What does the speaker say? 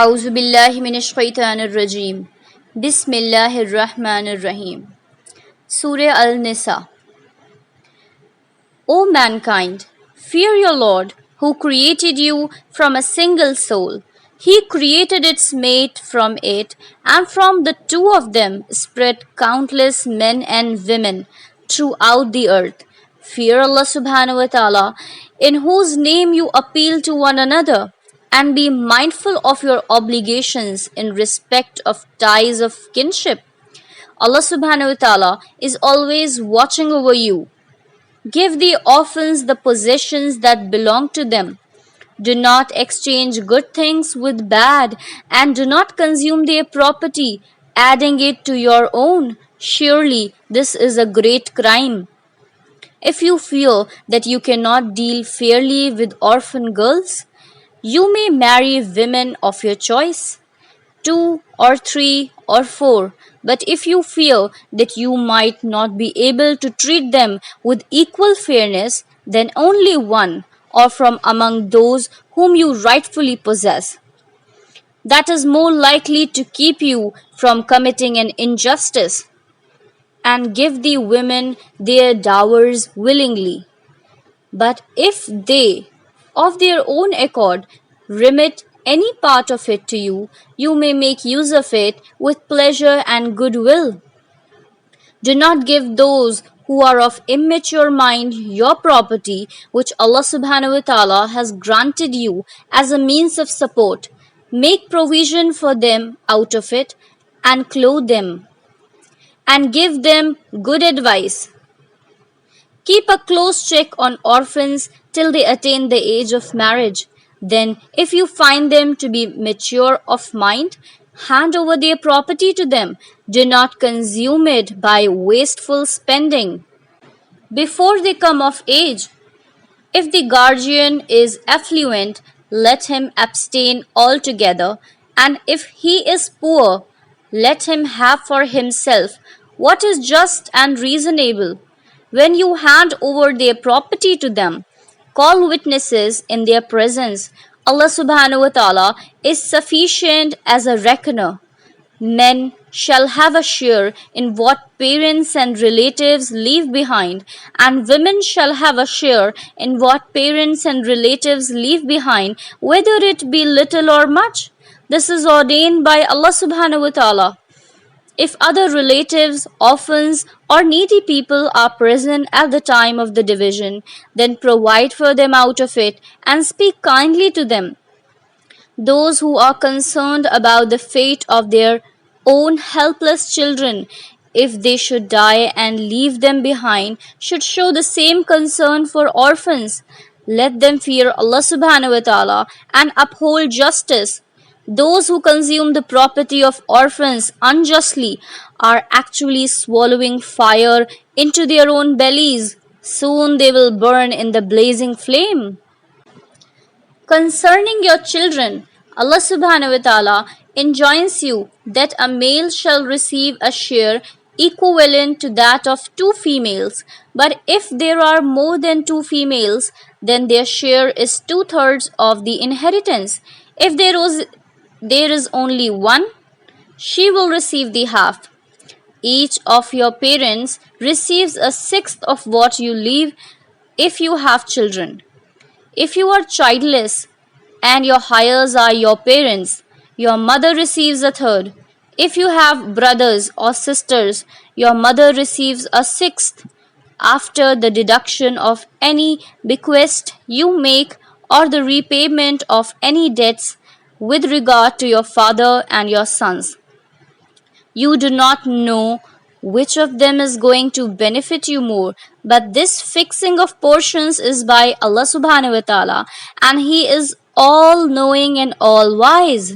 أعوذ بالله من الشيطان الرجيم بسم الله الرحمن الرحيم Surah Al-Nisa. O mankind, fear your Lord, who created you from a single soul. He created its mate from it, and from the two of them spread countless men and women throughout the earth. Fear Allah subhanahu wa ta'ala, in whose name you appeal to one another, and be mindful of your obligations in respect of ties of kinship. Allah subhanahu wa ta'ala is always watching over you. Give the orphans the possessions that belong to them. Do not exchange good things with bad, and do not consume their property, adding it to your own. Surely this is a great crime. If you feel that you cannot deal fairly with orphan girls, you may marry women of your choice, 2 or 3 or 4. But if you feel that you might not be able to treat them with equal fairness, then only one, or from among those whom you rightfully possess. That is more likely to keep you from committing an injustice. And give the women their dowers willingly. But if they, of their own accord, remit any part of it to you, you may make use of it with pleasure and goodwill. Do not give those who are of immature mind your property, which Allah subhanahu wa ta'ala has granted you as a means of support. Make provision for them out of it, and clothe them, and give them good advice. Keep a close check on orphans till they attain the age of marriage. Then, if you find them to be mature of mind, hand over their property to them. Do not consume it by wasteful spending before they come of age. If the guardian is affluent, let him abstain altogether, and if he is poor, let him have for himself what is just and reasonable. When you hand over their property to them, call witnesses in their presence. Allah subhanahu wa ta'ala is sufficient as a reckoner. Men shall have a share in what parents and relatives leave behind, and women shall have a share in what parents and relatives leave behind, whether it be little or much. This is ordained by Allah subhanahu wa ta'ala. If other relatives, orphans, or needy people are present at the time of the division, then provide for them out of it and speak kindly to them. Those who are concerned about the fate of their own helpless children, if they should die and leave them behind, should show the same concern for orphans. Let them fear Allah subhanahu wa ta'ala and uphold justice. Those who consume the property of orphans unjustly are actually swallowing fire into their own bellies. Soon they will burn in the blazing flame. Concerning your children, Allah subhanahu wa ta'ala enjoins you that a male shall receive a share equivalent to that of 2 females. But if there are more than 2 females, then their share is 2/3 of the inheritance. If there is only one, she will receive the half. Each of your parents receives a sixth of what you leave if you have children. If you are childless and your heirs are your parents, your mother receives a third. If you have brothers or sisters, your mother receives a sixth after the deduction of any bequest you make or the repayment of any debts with regard to your father and your sons. You do not know which of them is going to benefit you more, but this fixing of portions is by Allah subhanahu wa ta'ala, and He is all knowing and all wise.